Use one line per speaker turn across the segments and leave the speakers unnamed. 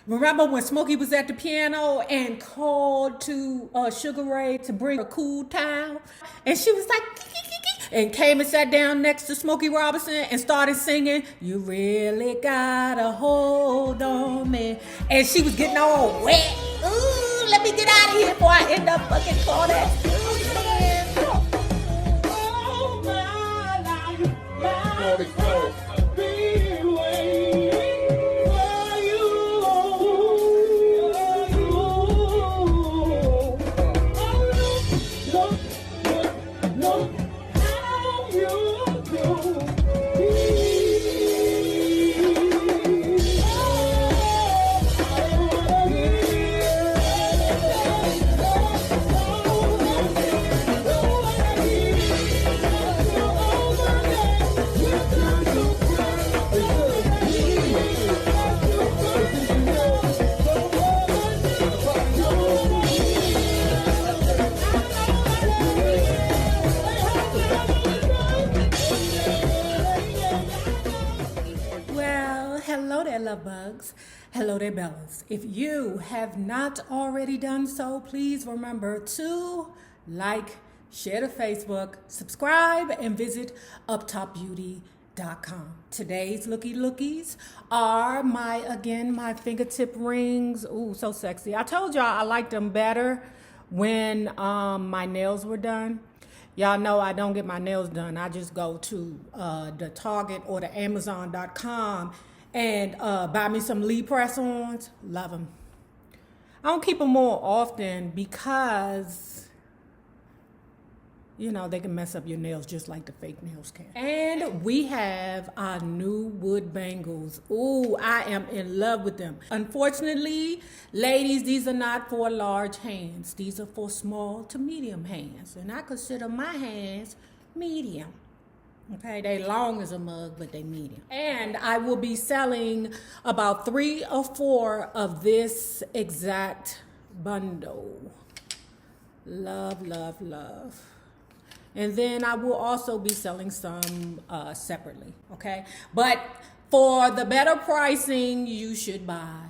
Remember when Smokey was at the piano and called to Sugar Ray to bring a cool towel? And she was like, and came and sat down next to Smokey Robinson and started singing, "You really got a hold on me." And she was getting all wet. Ooh, let me get out of here before I end up fucking Claudette. Oh, my life. Hello there, love bugs. Hello there, bellas. If you have not already done so, please remember to like, share to Facebook, subscribe, and visit uptopbeauty.com. Today's lookies are my fingertip rings. Ooh, so sexy. I told y'all I liked them better when my nails were done. Y'all know I don't get my nails done. I just go to the Target or the Amazon.com and buy me some Lee press-ons. Love them. I don't keep them more often because, you know, they can mess up your nails just like the fake nails can. And we have our new wood bangles. Ooh, I am in love with them. Unfortunately, ladies, these are not for large hands. These are for small to medium hands. And I consider my hands medium. Okay, they long as a mug, but they medium. And I will be selling about 3 or 4 of this exact bundle. Love, love, love. And then I will also be selling some separately, okay? But for the better pricing, you should buy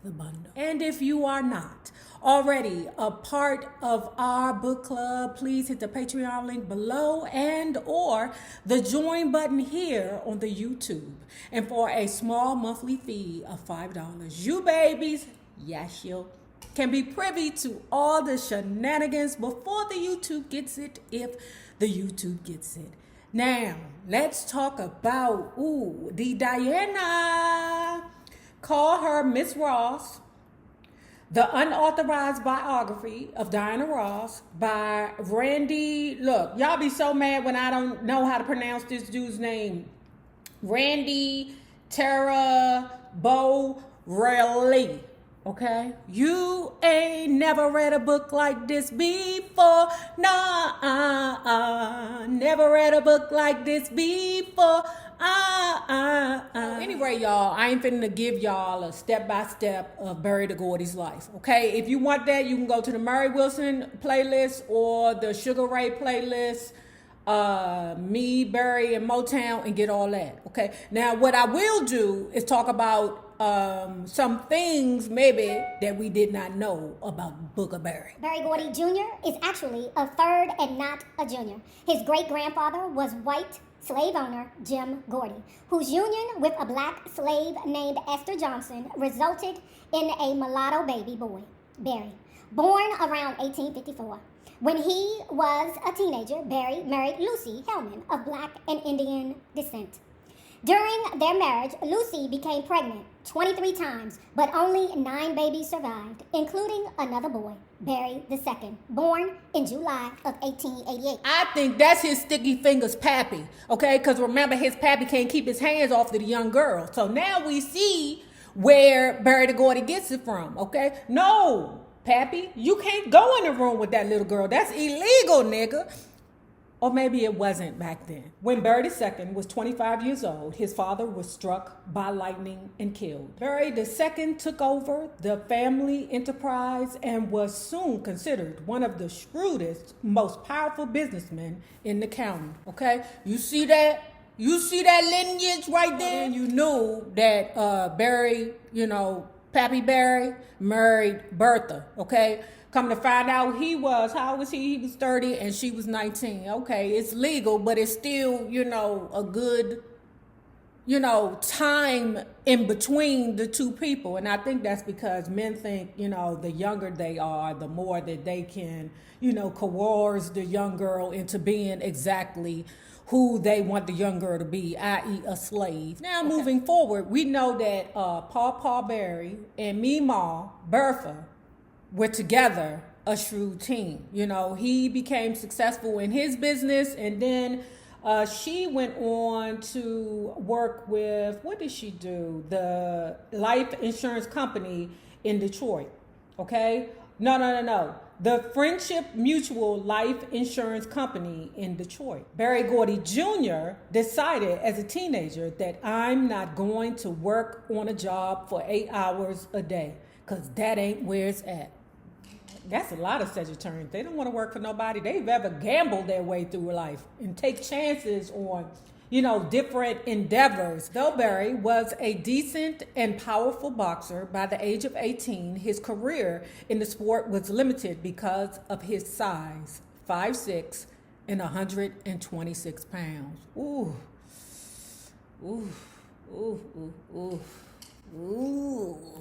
the bundle. And if you are not already a part of our book club, please hit the Patreon link below and or the join button here on the YouTube. And for a small monthly fee of $5, you babies, yes you, can be privy to all the shenanigans before the YouTube gets it, if the YouTube gets it. Now, let's talk about, the Diana. Call her Miss Ross. The Unauthorized Biography of Diana Ross by Randy. Look, y'all be so mad when I don't know how to pronounce this dude's name. Randy Taraborelli. Okay? You ain't never read a book like this before. Nah, never read a book like this before. Anyway, y'all, I ain't finna give y'all a step-by-step of Barry the Gordy's life, okay? If you want that, you can go to the Murray Wilson playlist or the Sugar Ray playlist, me, Barry, and Motown, and get all that, okay? Now, what I will do is talk about some things maybe that we did not know about Booker Barry.
Barry Gordy Jr. is actually a third and not a junior. His great-grandfather was white slave owner Jim Gordy, whose union with a black slave named Esther Johnson resulted in a mulatto baby boy, Barry, born around 1854. When he was a teenager, Barry married Lucy Hellman of black and Indian descent. During their marriage, Lucy became pregnant 23 times, but only 9 babies survived, including another boy, Barry II, born in July of 1888.
I think that's his sticky fingers pappy, okay? Because remember, his pappy can't keep his hands off the young girl. So now we see where Barry the Gordy gets it from, okay? No, pappy, you can't go in the room with that little girl. That's illegal, nigga. Or maybe it wasn't back then. When Barry II was 25 years old, his father was struck by lightning and killed. Barry II took over the family enterprise and was soon considered one of the shrewdest, most powerful businessmen in the county. Okay? You see that? You see that lineage right there? And you knew that Barry, Pappy Barry married Bertha, okay? Come to find out how old was he? He was 30 and she was 19. Okay, it's legal, but it's still, a good, time in between the two people. And I think that's because men think, the younger they are, the more that they can, coerce the young girl into being exactly who they want the young girl to be, i.e. a slave. Now, moving forward, we know that Paul Barry and Meemaw Bertha were together a shrewd team. He became successful in his business, and then she went on to work with, what did she do? The life insurance company in Detroit, okay? No. The Friendship Mutual Life Insurance Company in Detroit. Berry Gordy Jr. decided as a teenager that I'm not going to work on a job for 8 hours a day, because that ain't where it's at. That's a lot of Sagittarians. They don't want to work for nobody. They've ever gambled their way through life and take chances on, different endeavors. Though Barry was a decent and powerful boxer by the age of 18, his career in the sport was limited because of his size, 5'6" and 126 pounds. Ooh.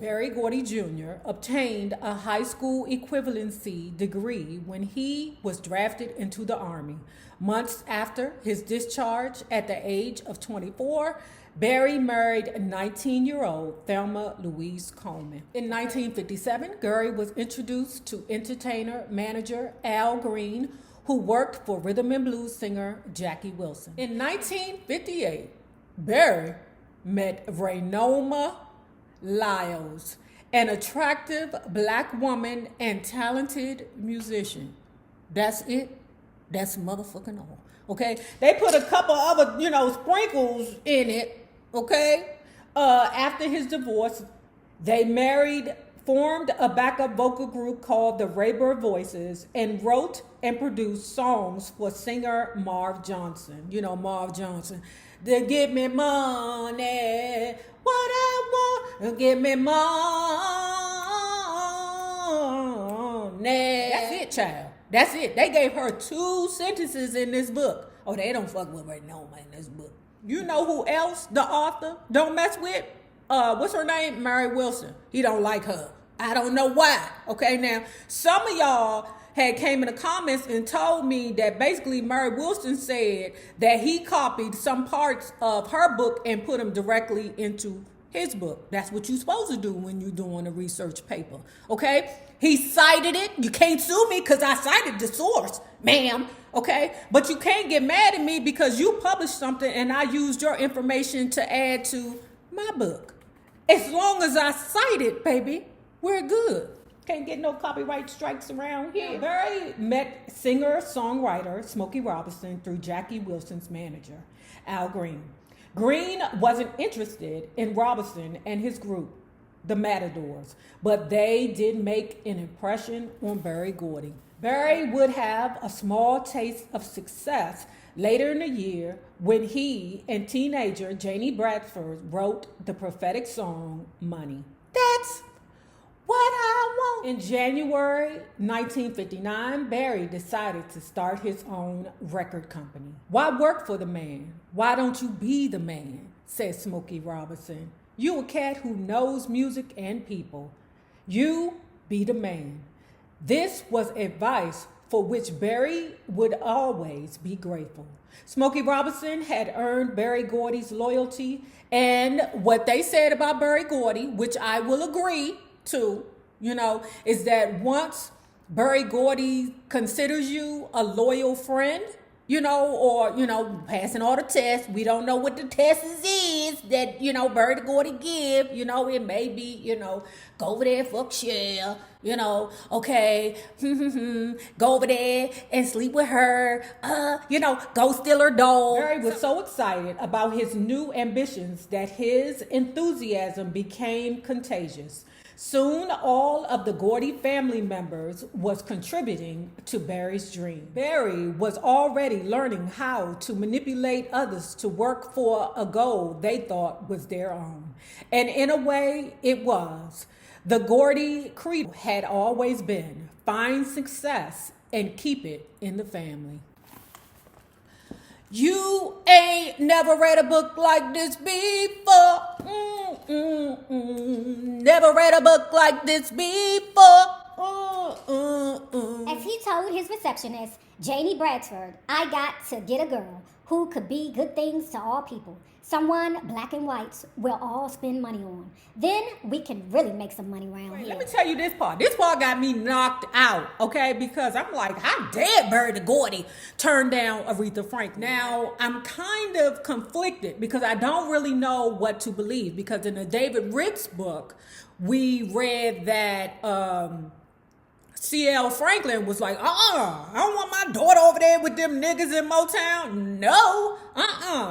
Berry Gordy Jr. obtained a high school equivalency degree when he was drafted into the Army. Months after his discharge at the age of 24, Berry married 19-year-old Thelma Louise Coleman. In 1957, Berry was introduced to entertainer-manager Al Green, who worked for rhythm and blues singer Jackie Wilson. In 1958, Berry met Raynoma Lyles, an attractive black woman and talented musician. That's it. That's motherfucking all. Okay? They put a couple other, sprinkles in it. Okay? After his divorce, they formed a backup vocal group called the Rayburn Voices, and wrote and produced songs for singer Marv Johnson. Marv Johnson. They give me money, what I want, give me money. That's it, child. That's it. They gave her 2 sentences in this book. Oh, they don't fuck with Raynoma in this book. You know who else the author don't mess with? What's her name? Mary Wilson. He don't like her. I don't know why. Okay, now, some of y'all had came in the comments and told me that basically Mary Wilson said that he copied some parts of her book and put them directly into his book. That's what you're supposed to do when you're doing a research paper, okay? He cited it. You can't sue me because I cited the source, ma'am, okay? But you can't get mad at me because you published something and I used your information to add to my book. As long as I cite it, baby, we're good. Can't get no copyright strikes around here. Berry met singer-songwriter Smokey Robinson through Jackie Wilson's manager, Al Green. Green wasn't interested in Robinson and his group, the Matadors, but they did make an impression on Berry Gordy. Berry would have a small taste of success later in the year when he and teenager Janie Bradford wrote the prophetic song, Money. That's what I want. In January 1959, Berry decided to start his own record company. Why work for the man? Why don't you be the man? Said Smokey Robinson. You a cat who knows music and people. You be the man. This was advice for which Berry would always be grateful. Smokey Robinson had earned Berry Gordy's loyalty, and what they said about Berry Gordy, which I will agree to, is that once Berry Gordy considers you a loyal friend, or, passing all the tests. We don't know what the tests is that, Berry Gordy give. It may be, go over there and fuck Shell, okay, go over there and sleep with her, go steal her dog. Berry was so excited about his new ambitions that his enthusiasm became contagious. Soon, all of the Gordy family members was contributing to Berry's dream. Berry was already learning how to manipulate others to work for a goal they thought was their own. And in a way, it was. The Gordy creed had always been find success and keep it in the family. You ain't never read a book like this before. Never read a book like this before.
As he told his receptionist, Janie Bradford, I got to get a girl who could be good things to all people. Someone black and whites will all spend money on. Then we can really make some money around here.
Let me tell you this part. This part got me knocked out, okay? Because I'm like, how dare Berry Gordy turn down Aretha Franklin? Now, I'm kind of conflicted because I don't really know what to believe. Because in the David Ritz book, we read that C.L. Franklin was like, I don't want my daughter over there with them niggas in Motown. No,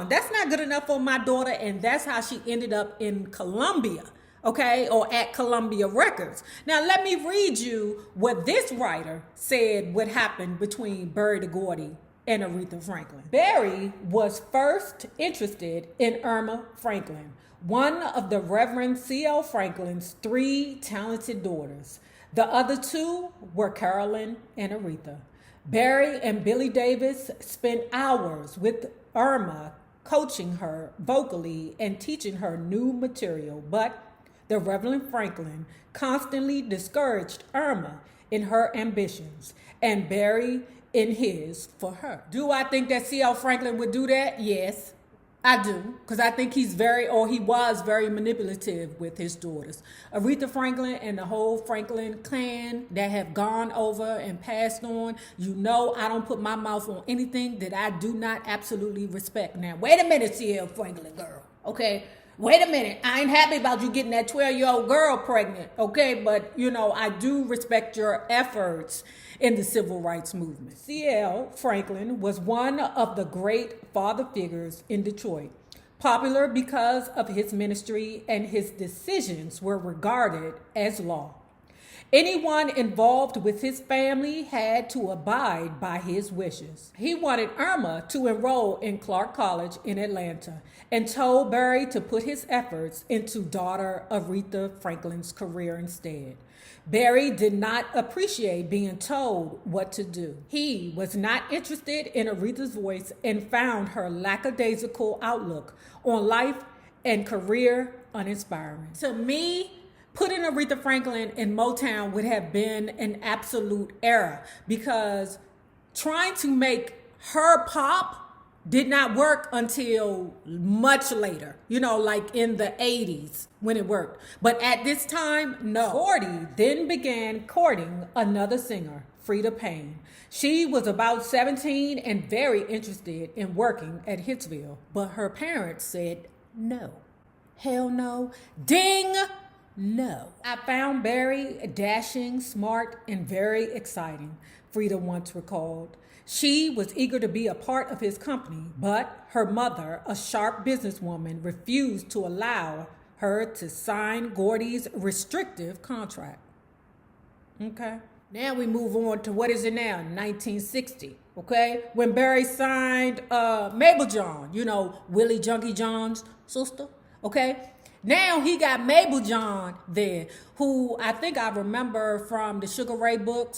that's not good enough for my daughter. And that's how she ended up in Columbia, okay, or at Columbia Records. Now, let me read you what this writer said would happen between Berry Gordy and Aretha Franklin. Berry was first interested in Irma Franklin, one of the Reverend C.L. Franklin's 3 talented daughters. The other 2 were Carolyn and Aretha. Berry and Billy Davis spent hours with Irma, coaching her vocally and teaching her new material. But the Reverend Franklin constantly discouraged Irma in her ambitions and Berry in his for her. Do I think that C.L. Franklin would do that? Yes. I do, because I think he was very manipulative with his daughters. Aretha Franklin and the whole Franklin clan that have gone over and passed on, you know I don't put my mouth on anything that I do not absolutely respect. Now, wait a minute, C.L. Franklin girl, okay? Wait a minute, I ain't happy about you getting that 12-year-old girl pregnant, okay? But, you know, I do respect your efforts in the civil rights movement. C.L. Franklin was one of the great father figures in Detroit, popular because of his ministry and his decisions were regarded as law. Anyone involved with his family had to abide by his wishes. He wanted Irma to enroll in Clark College in Atlanta and told Berry to put his efforts into daughter Aretha Franklin's career instead. Berry did not appreciate being told what to do. He was not interested in Aretha's voice and found her lackadaisical outlook on life and career uninspiring. To me, putting Aretha Franklin in Motown would have been an absolute error because trying to make her pop did not work until much later, you know, like in the 80s when it worked. But at this time, no. Gordy then began courting another singer, Freda Payne. She was about 17 and very interested in working at Hitsville, but her parents said no. Hell no. Ding! No. I found Berry dashing, smart, and very exciting, Freda once recalled. She was eager to be a part of his company, but her mother, a sharp businesswoman, refused to allow her to sign Gordy's restrictive contract. Okay. Now we move on to what is it now? 1960. Okay. When Berry signed Mabel John, you know, Willie Junkie John's sister. Okay. Now he got Mabel John there, who I think I remember from the Sugar Ray book.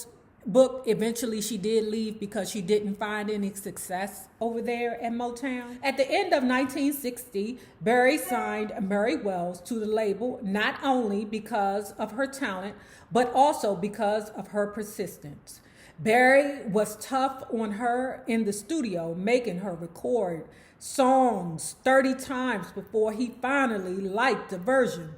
Eventually she did leave because she didn't find any success over there at Motown. At the end of 1960, Berry signed Mary Wells to the label not only because of her talent, but also because of her persistence. Berry was tough on her in the studio, making her record songs 30 times before he finally liked the version.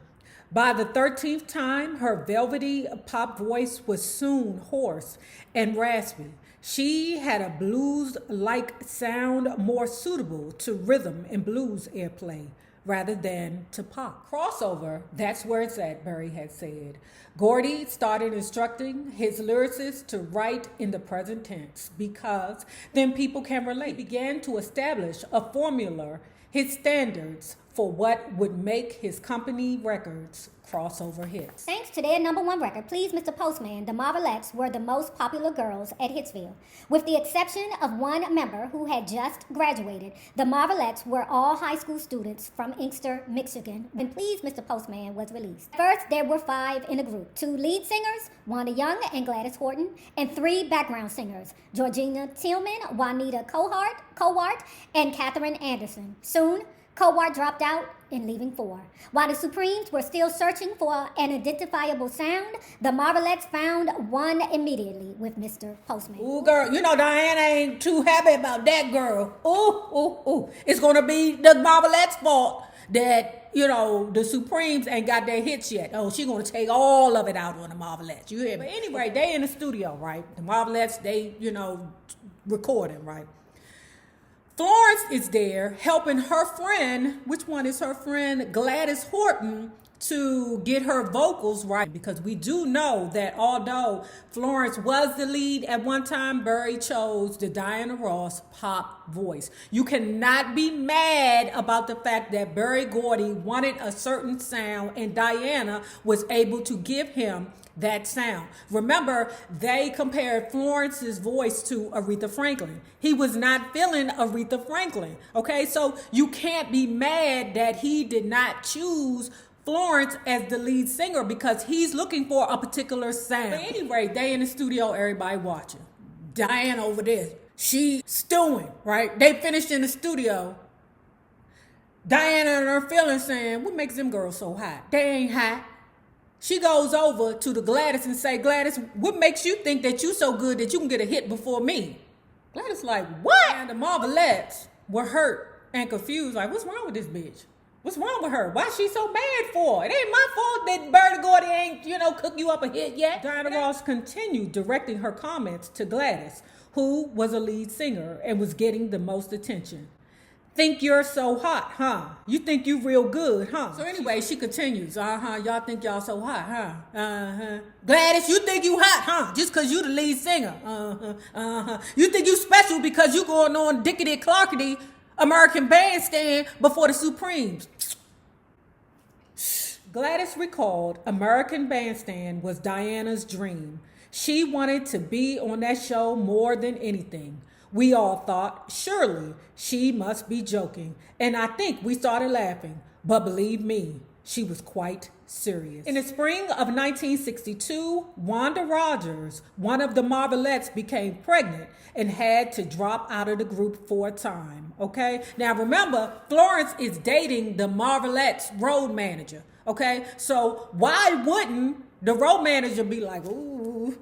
By the 13th time, her velvety pop voice was soon hoarse and raspy. She had a blues-like sound more suitable to rhythm and blues airplay rather than to pop. Crossover, that's where it's at, Berry had said. Gordy started instructing his lyricists to write in the present tense because then people can relate. He began to establish a formula, his standards for what would make his company records crossover hits.
Thanks to their #1 record, Please Mr. Postman, the Marvelettes were the most popular girls at Hitsville. With the exception of one member who had just graduated, the Marvelettes were all high school students from Inkster, Michigan, when Please Mr. Postman was released. First, there were 5 in the group: 2 lead singers, Wanda Young and Gladys Horton, and 3 background singers, Georgina Tillman, Juanita Cowart, and Catherine Anderson. Soon, Cowart dropped out in leaving 4. While the Supremes were still searching for an identifiable sound, the Marvelettes found one immediately with Mr. Postman.
Ooh, girl, you know Diana ain't too happy about that, girl. Ooh. It's gonna be the Marvelettes' fault that, you know, the Supremes ain't got their hits yet. Oh, she gonna take all of it out on the Marvelettes. You hear me? But anyway, they in the studio, right? The Marvelettes, they, you know, recording, right? Florence is there helping her friend, which one is her friend? Gladys Horton, to get her vocals right. Because we do know that although Florence was the lead at one time, Barry chose the Diana Ross pop voice. You cannot be mad about the fact that Berry Gordy wanted a certain sound and Diana was able to give him that sound. Remember, they compared Florence's voice to Aretha Franklin. He was not feeling Aretha Franklin. Okay, so you can't be mad that he did not choose Florence as the lead singer because he's looking for a particular sound. But anyway, they in the studio, everybody watching. Diana over there, she stewing, right? They finished in the studio. Diana and her feelings saying, what makes them girls so hot? They ain't hot. She goes over to the Gladys and say, Gladys, what makes you think that you so good that you can get a hit before me? Gladys like, what? And the Marvelettes were hurt and confused. Like, what's wrong with this bitch? What's wrong with her? Why is she so mad for? It ain't my fault that Berry Gordy ain't, you know, cook you up a hit yet. Diana Ross continued directing her comments to Gladys, who was a lead singer and was getting the most attention. Think you're so hot, huh? You think you real good, huh? So anyway, she continues, y'all think y'all so hot, huh? Gladys, you think you hot, huh? Just cause you the lead singer, You think you special because you going on Dickety Clarkety American Bandstand before the Supremes. Gladys recalled American Bandstand was Diana's dream. She wanted to be on that show more than anything. We all thought, surely she must be joking. And I think we started laughing. But believe me, she was quite serious. In the spring of 1962, Wanda Rogers, one of the Marvelettes, became pregnant and had to drop out of the group for a time. Okay? Now remember, Florence is dating the Marvelettes' road manager. Okay? So why wouldn't the road manager be like, ooh,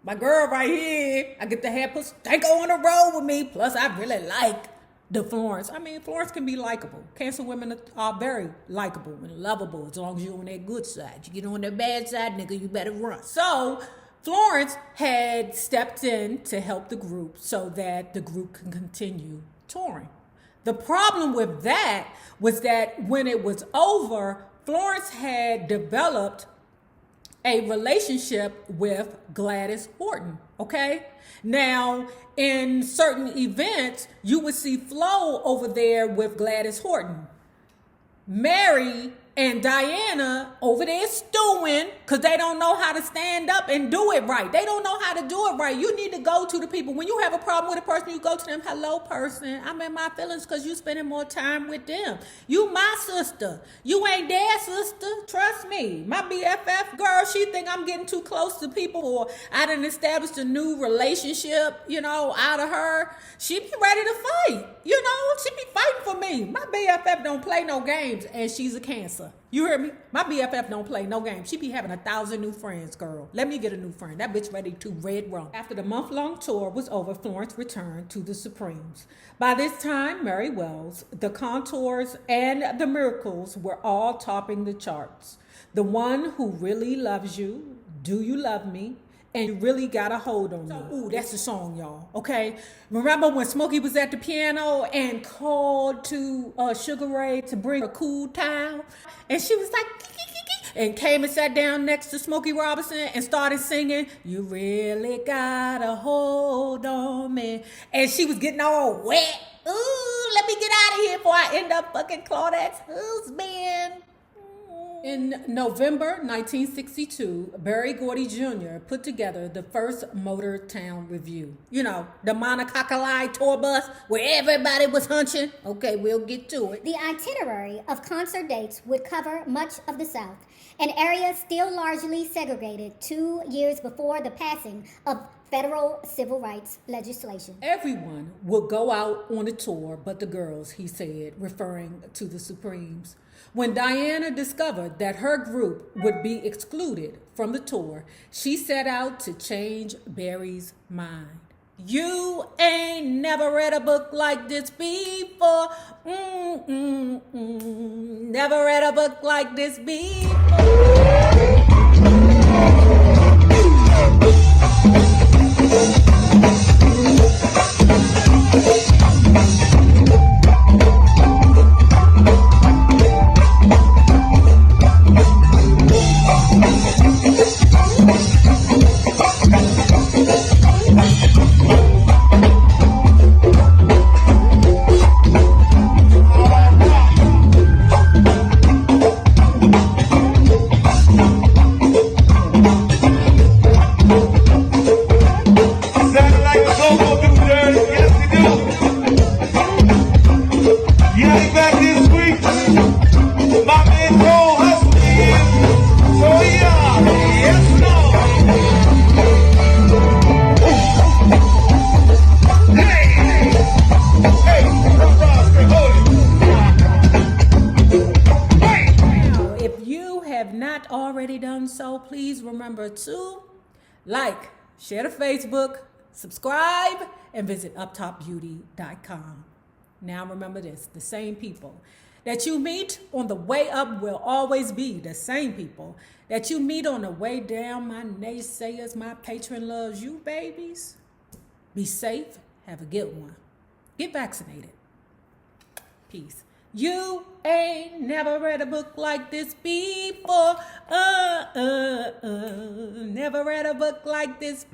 my girl right here, I get to have Pustanko on the road with me. Plus, I really like the Florence. I mean, Florence can be likable. Cancer women are very likable and lovable as long as you're on that good side. You get on that bad side, nigga, you better run. So, Florence had stepped in to help the group so that the group can continue touring. The problem with that was that when it was over, Florence had developed a relationship with Gladys Horton, okay? Now, in certain events, you would see Flo over there with Gladys Horton. Mary and Diana over there stewing because they don't know how to stand up and do it right. They don't know how to do it right. You need to go to the people. When you have a problem with a person, you go to them. Hello, person. I'm in my feelings because you spending more time with them. You my sister. You ain't their sister. Trust me. My BFF girl, she think I'm getting too close to people or I done established a new relationship, you know, out of her. She be ready to fight. You know, she be fighting for me. My BFF don't play no games and she's a Cancer. You hear me? My BFF don't play no games. She be having 1,000 new friends, girl. Let me get a new friend. That bitch ready to red rum. After the month-long tour was over, Florence returned to the Supremes. By this time, Mary Wells, the Contours, and the Miracles were all topping the charts. The One Who Really Loves You, Do You Love Me, and You Really Got a Hold on Me. Ooh, that's the song, y'all, okay? Remember when Smokey was at the piano and called to Sugar Ray to bring a cool towel? And she was like, and came and sat down next to Smokey Robinson and started singing, You Really Got a Hold on Me. And she was getting all wet Ooh, let me get out of here before I end up fucking Claudette's husband. In November 1962, Berry Gordy Jr. put together the first Motown review. You know, the Montecaccali tour bus where everybody was hunching. Okay, we'll get to it.
The itinerary of concert dates would cover much of the South, an area still largely segregated 2 years before the passing of federal civil rights legislation.
Everyone will go out on a tour but the girls, he said, referring to the Supremes. When Diana discovered that her group would be excluded from the tour, she set out to change Berry's mind. You ain't never read a book like this before. Never read a book like this before. Already done so, please remember to like, share to Facebook, subscribe, and visit uptopbeauty.com. Now remember this, the same people that you meet on the way up will always be the same people that you meet on the way down. My naysayers, my patron loves you, babies. Be safe, have a good one. Get vaccinated. Peace. You ain't never read a book like this before. Never read a book like this before.